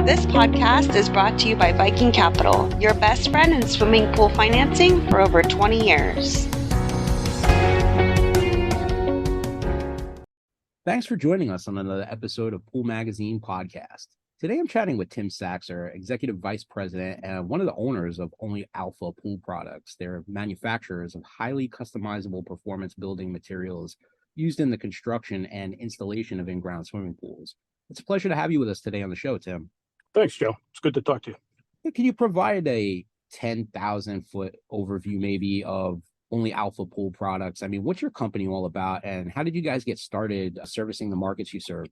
This podcast is brought to you by Viking Capital, your best friend in swimming pool financing for over 20 years. Thanks for joining us on another episode of Pool Magazine Podcast. Today I'm chatting with Tim Saxer, Executive Vice President and one of the owners of Only Alpha Pool Products. They're manufacturers of highly customizable performance building materials used in the construction and installation of in-ground swimming pools. It's a pleasure to have you with us today on the show, Tim. Thanks, Joe. It's good to talk to you. Can you provide a 10,000-foot overview maybe of Only Alpha Pool Products? I mean, what's your company all about, and how did you guys get started servicing the markets you serve?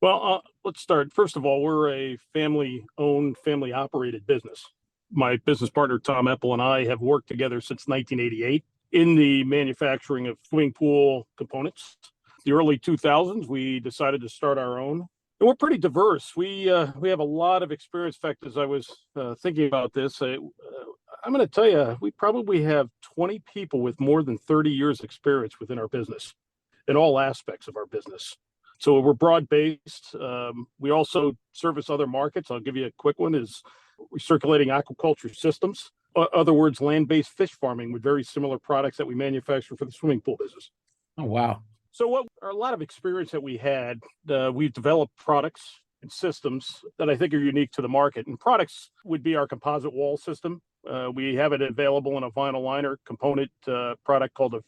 Well, let's start. First of all, we're a family-owned, family-operated business. My business partner, Tom Epple, and I have worked together since 1988 in the manufacturing of swimming pool components. The early 2000s, we decided to start our own. And we're pretty diverse. We have a lot of experience. In fact, as I was thinking about this, I'm going to tell you, we probably have 20 people with more than 30 years experience within our business, in all aspects of our business. So we're broad-based. We also service other markets. I'll give you a quick one, is recirculating aquaculture systems. Other words, land-based fish farming with very similar products that we manufacture for the swimming pool business. Oh, wow. So what are a lot of experience that we had, we've developed products and systems that I think are unique to the market. And products would be our composite wall system. We have it available in a vinyl liner component product called the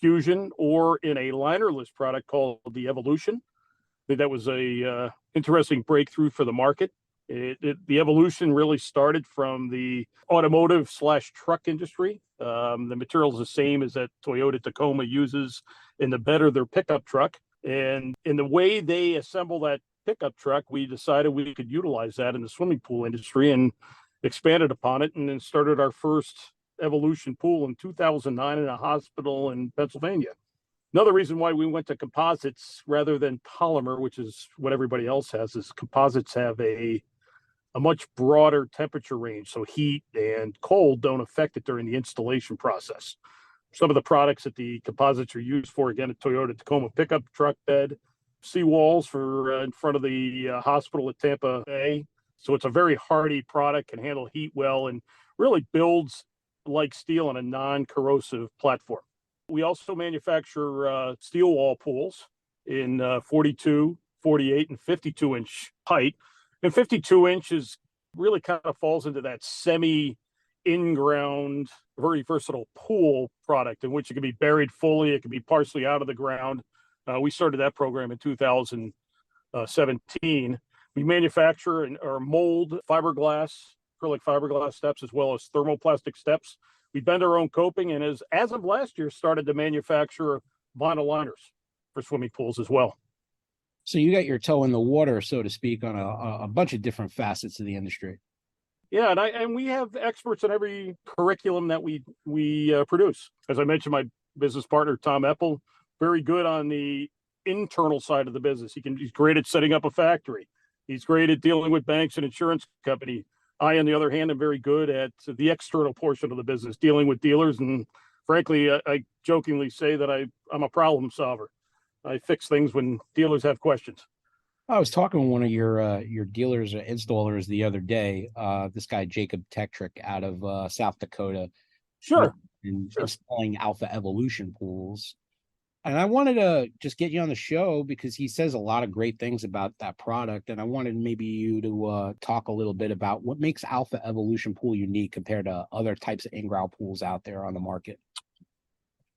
Fusion, or in a linerless product called the Evolution. I think that was a interesting breakthrough for the market. The Evolution really started from the automotive/truck industry. The material is the same as that Toyota Tacoma uses in the bed of their pickup truck. And in the way they assemble that pickup truck, we decided we could utilize that in the swimming pool industry and expanded upon it, and then started our first Evolution pool in 2009 in a hospital in Pennsylvania. Another reason why we went to composites rather than polymer, which is what everybody else has, is composites have a much broader temperature range. So heat and cold don't affect it during the installation process. Some of the products that the composites are used for, again, a Toyota Tacoma pickup truck bed, seawalls for in front of the hospital at Tampa Bay. So it's a very hardy product, can handle heat well, and really builds like steel on a non-corrosive platform. We also manufacture steel wall pools in 42, 48, and 52-inch height. And 52 inches really kind of falls into that semi-in-ground, very versatile pool product in which it can be buried fully, it can be partially out of the ground. We started that program in 2017. We manufacture or mold fiberglass, acrylic fiberglass steps, as well as thermoplastic steps. We bend our own coping, and as of last year, started to manufacture vinyl liners for swimming pools as well. So you got your toe in the water, so to speak, on a bunch of different facets of the industry. Yeah, and we have experts in every curriculum that we produce. As I mentioned, my business partner, Tom Epple, very good on the internal side of the business. He's great at setting up a factory. He's great at dealing with banks and insurance company. I, on the other hand, am very good at the external portion of the business, dealing with dealers. And frankly, I jokingly say that I'm a problem solver. I fix things when dealers have questions. I was talking to one of your dealers or installers the other day, this guy, Jacob Tektrick out of South Dakota. Sure. And installing Alpha Evolution pools. And I wanted to just get you on the show because he says a lot of great things about that product. And I wanted maybe you to talk a little bit about what makes Alpha Evolution pool unique compared to other types of in-ground pools out there on the market.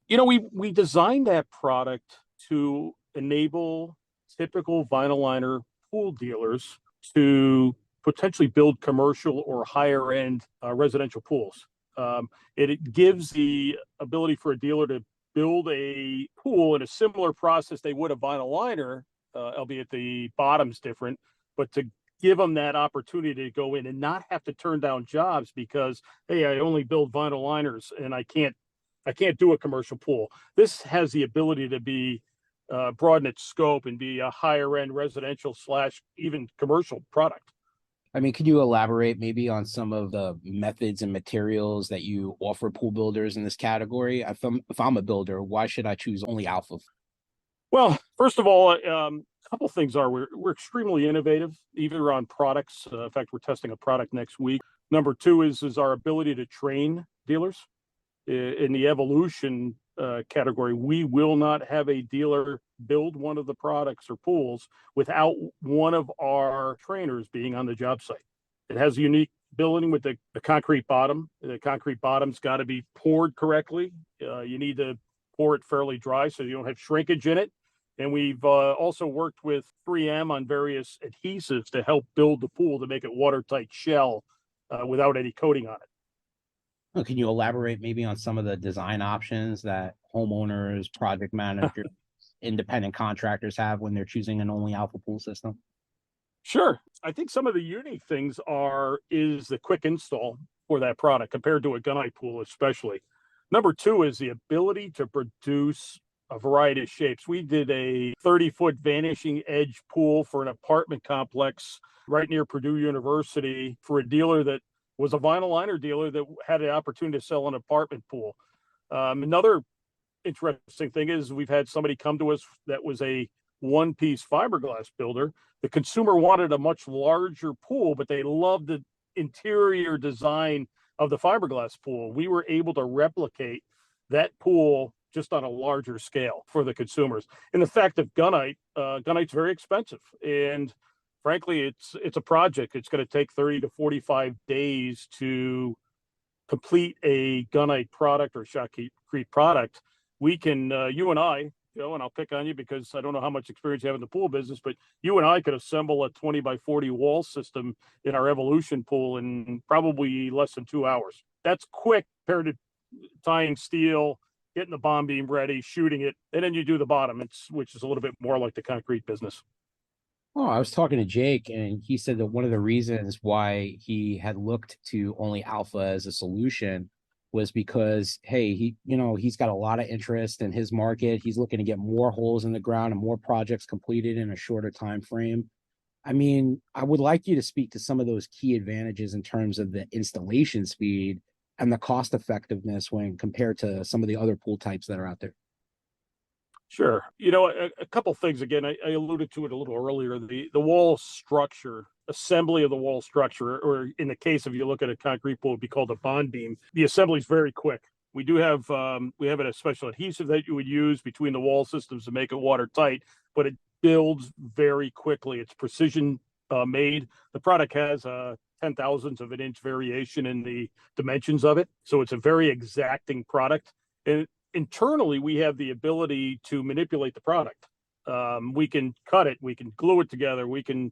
You know, we designed that product to enable typical vinyl liner pool dealers to potentially build commercial or higher end residential pools. It gives the ability for a dealer to build a pool in a similar process they would a vinyl liner, albeit the bottom's different, but to give them that opportunity to go in and not have to turn down jobs because, hey, I only build vinyl liners and I can't do a commercial pool. This has the ability to be broaden its scope and be a higher end residential / even commercial product. I mean, could you elaborate maybe on some of the methods and materials that you offer pool builders in this category? If I'm a builder, why should I choose Only Alpha? Well, first of all, couple things are we're extremely innovative, either on products. In fact, we're testing a product next week. Number two is our ability to train dealers. In the evolution category, we will not have a dealer build one of the products or pools without one of our trainers being on the job site. It has a unique ability with the concrete bottom. The concrete bottom's got to be poured correctly. You need to pour it fairly dry so you don't have shrinkage in it. And we've also worked with 3M on various adhesives to help build the pool to make it watertight shell without any coating on it. Well, can you elaborate maybe on some of the design options that homeowners, project managers, independent contractors have when they're choosing an only alpha pool system? Sure. I think some of the unique things is the quick install for that product compared to a gunite pool, especially. Number two is the ability to produce a variety of shapes. We did a 30-foot vanishing edge pool for an apartment complex right near Purdue University for a dealer that was a vinyl liner dealer that had the opportunity to sell an apartment pool. Another interesting thing is we've had somebody come to us that was a one-piece fiberglass builder. The consumer wanted a much larger pool, but they loved the interior design of the fiberglass pool. We were able to replicate that pool just on a larger scale for the consumers. And the fact of gunite's very expensive. And frankly, it's a project. It's going to take 30 to 45 days to complete a gunite product or shotcrete product. We can, you and I, and I'll pick on you because I don't know how much experience you have in the pool business, but you and I could assemble a 20 by 40 wall system in our Evolution pool in probably less than 2 hours. That's quick compared to tying steel, getting the bomb beam ready, shooting it, and then you do the bottom, which is a little bit more like the concrete business. Oh, I was talking to Jake, and he said that one of the reasons why he had looked to only alpha as a solution was because, hey, he's got a lot of interest in his market. He's looking to get more holes in the ground and more projects completed in a shorter time frame. I mean, I would like you to speak to some of those key advantages in terms of the installation speed and the cost effectiveness when compared to some of the other pool types that are out there. Sure. A couple things, again, I alluded to it a little earlier, the wall structure, assembly of the wall structure, or in the case of you look at a concrete pool, it would be called a bond beam. The assembly is very quick. We do have a special adhesive that you would use between the wall systems to make it watertight, but it builds very quickly. It's precision made. The product has 10,000ths of an inch variation in the dimensions of it. So it's a very exacting product. And internally, we have the ability to manipulate the product. We can cut it, we can glue it together, we can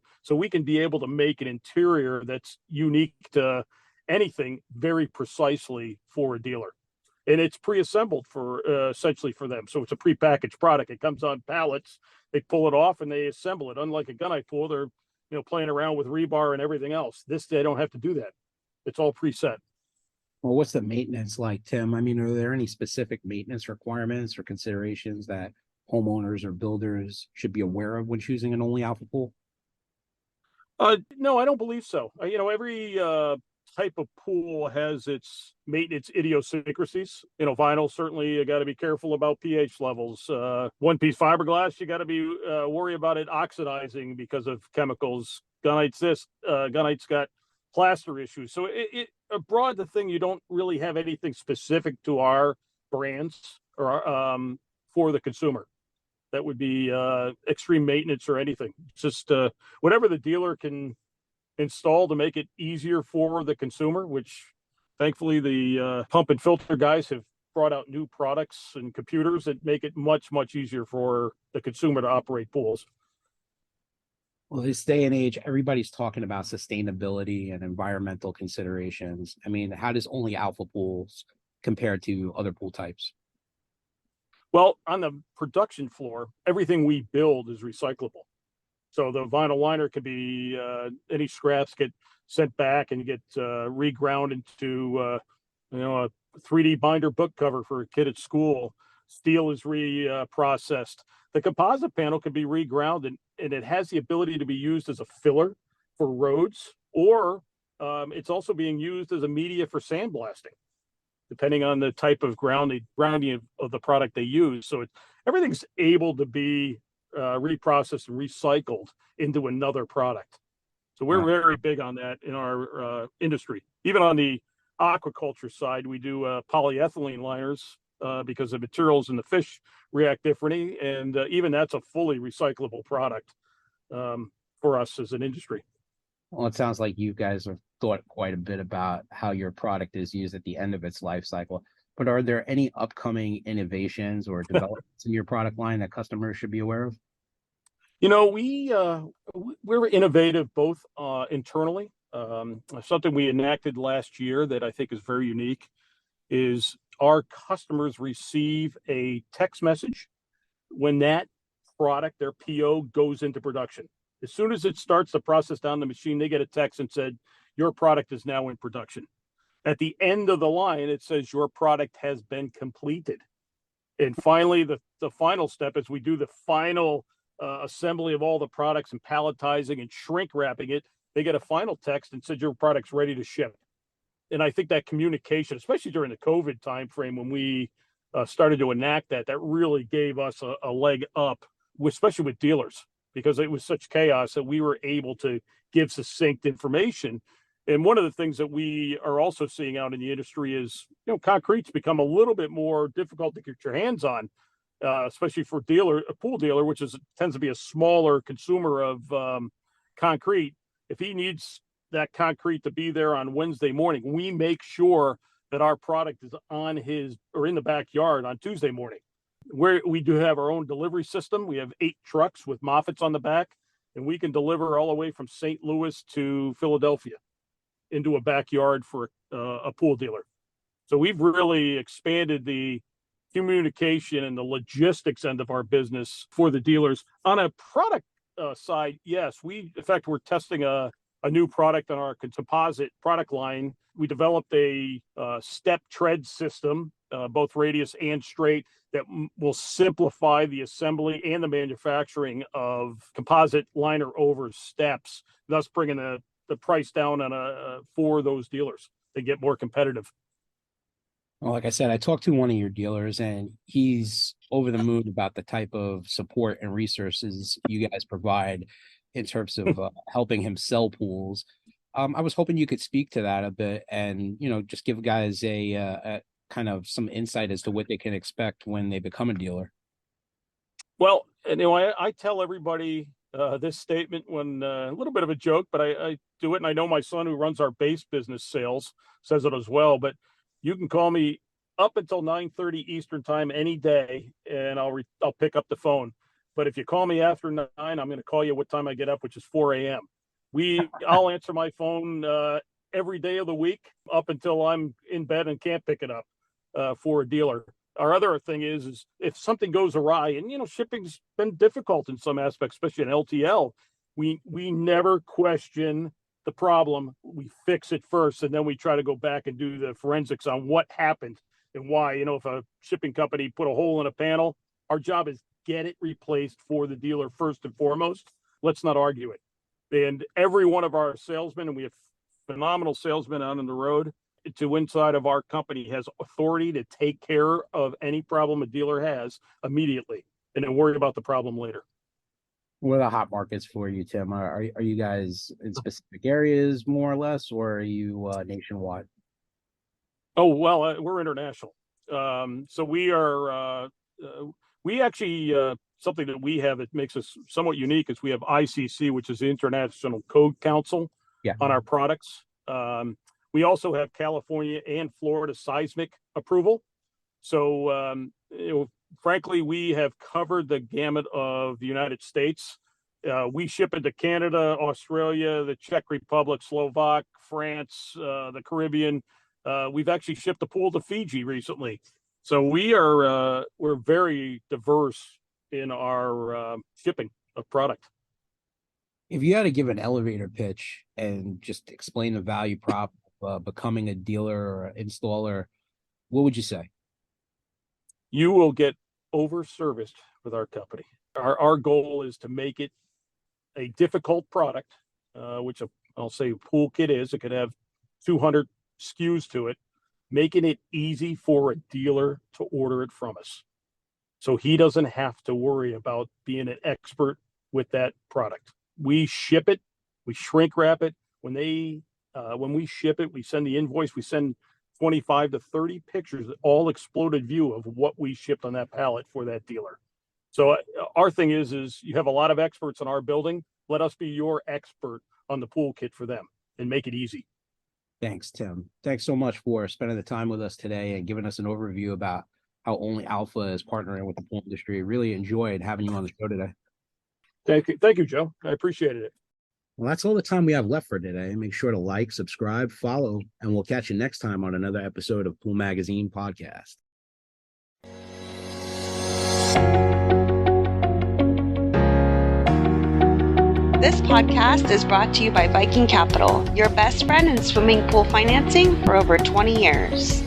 be able to make an interior that's unique to anything very precisely for a dealer. And it's pre-assembled for essentially for them. So it's a pre-packaged product. It comes on pallets, they pull it off and they assemble it. Unlike a gunite pool, they're playing around with rebar and everything else. This, they don't have to do that. It's all preset. Well, what's the maintenance like, Tim? I mean, are there any specific maintenance requirements or considerations that homeowners or builders should be aware of when choosing an only alpha pool? No, I don't believe so. Every type of pool has its maintenance idiosyncrasies. Vinyl, certainly you got to be careful about pH levels. One-piece fiberglass, you got to be worry about it oxidizing because of chemicals. Gunite's got plaster issues. So abroad, the thing, you don't really have anything specific to our brands or for the consumer. That would be extreme maintenance or anything. It's just whatever the dealer can install to make it easier for the consumer, which thankfully the pump and filter guys have brought out new products and computers that make it much, much easier for the consumer to operate pools. Well, this day and age, everybody's talking about sustainability and environmental considerations. I mean, how does only alpha pools compare to other pool types? Well, on the production floor, everything we build is recyclable. So the vinyl liner can be any scraps get sent back and get reground into a 3D binder book cover for a kid at school. Steel is reprocessed. The composite panel can be reground and it has the ability to be used as a filler for roads, or it's also being used as a media for sandblasting, depending on the type of grounding of the product they use. So everything's able to be reprocessed and recycled into another product. So we're very big on that in our industry. Even on the aquaculture side, we do polyethylene liners because the materials in the fish react differently, and even that's a fully recyclable product for us as an industry. Well, it sounds like you guys have thought quite a bit about how your product is used at the end of its life cycle. But are there any upcoming innovations or developments in your product line that customers should be aware of? You know, we're innovative both internally. Something we enacted last year that I think is very unique is our customers receive a text message when that product, their PO, goes into production. As soon as it starts the process down the machine, they get a text and said, your product is now in production. At the end of the line, it says your product has been completed. And finally, the final step is we do the final assembly of all the products and palletizing and shrink wrapping it. They get a final text and says your product's ready to ship. And I think that communication, especially during the COVID timeframe when we started to enact that really gave us a leg up, especially with dealers, because it was such chaos that we were able to give succinct information. And one of the things that we are also seeing out in the industry is, concrete's become a little bit more difficult to get your hands on, especially for a pool dealer, which tends to be a smaller consumer of concrete. If he needs that concrete to be there on Wednesday morning, we make sure that our product is in the backyard on Tuesday morning. We do have our own delivery system. We have 8 trucks with Moffats on the back, and we can deliver all the way from St. Louis to Philadelphia into a backyard for a pool dealer. So we've really expanded the communication and the logistics end of our business for the dealers. On a product side, yes, we're testing a new product on our composite product line. We developed a step tread system, both radius and straight, that will simplify the assembly and the manufacturing of composite liner over steps, thus bringing the price down for those dealers to get more competitive. Well, like I said, I talked to one of your dealers and he's over the moon about the type of support and resources you guys provide in terms of helping him sell pools. I was hoping you could speak to that a bit and, just give guys a kind of some insight as to what they can expect when they become a dealer. Well, I tell everybody this statement when a little bit of a joke, but I do it. And I know my son, who runs our base business sales, says it as well. But you can call me up until 9:30 Eastern time any day, and I'll pick up the phone. But if you call me after 9, I'm going to call you what time I get up, which is 4 a.m. I'll answer my phone every day of the week up until I'm in bed and can't pick it up for a dealer. Our other thing is if something goes awry, and shipping's been difficult in some aspects, especially in LTL, we never question the problem. We fix it first, and then we try to go back and do the forensics on what happened and why. If a shipping company put a hole in a panel, our job is get it replaced for the dealer first and foremost. Let's not argue it. And every one of our salesmen, and we have phenomenal salesmen out on the road to inside of our company, has authority to take care of any problem a dealer has immediately and then worry about the problem later. What are the hot markets for you, Tim? Are you guys in specific areas more or less, or are you nationwide? Oh, well, we're international. So we are, we actually, something that we have that makes us somewhat unique is we have ICC, which is the International Code Council on our products. We also have California and Florida seismic approval. So, frankly, we have covered the gamut of the United States. We ship into Canada, Australia, the Czech Republic, Slovak, France, the Caribbean. We've actually shipped a pool to Fiji recently. So we're very diverse in our shipping of product. If you had to give an elevator pitch and just explain the value prop of becoming a dealer or installer, what would you say? You will get over-serviced with our company. Our goal is to make it a difficult product, which I'll say pool kit is. It could have 200 SKUs to it, making it easy for a dealer to order it from us. So he doesn't have to worry about being an expert with that product. We ship it, we shrink wrap it. When we ship it, we send the invoice, we send 25 to 30 pictures, all exploded view of what we shipped on that pallet for that dealer. So our thing is you have a lot of experts in our building. Let us be your expert on the pool kit for them and make it easy. Thanks, Tim. Thanks so much for spending the time with us today and giving us an overview about how Only Alpha is partnering with the pool industry. Really enjoyed having you on the show today. Thank you, Joe. I appreciated it. Well, that's all the time we have left for today. Make sure to like, subscribe, follow, and we'll catch you next time on another episode of Pool Magazine Podcast. This podcast is brought to you by Viking Capital, your best friend in swimming pool financing for over 20 years.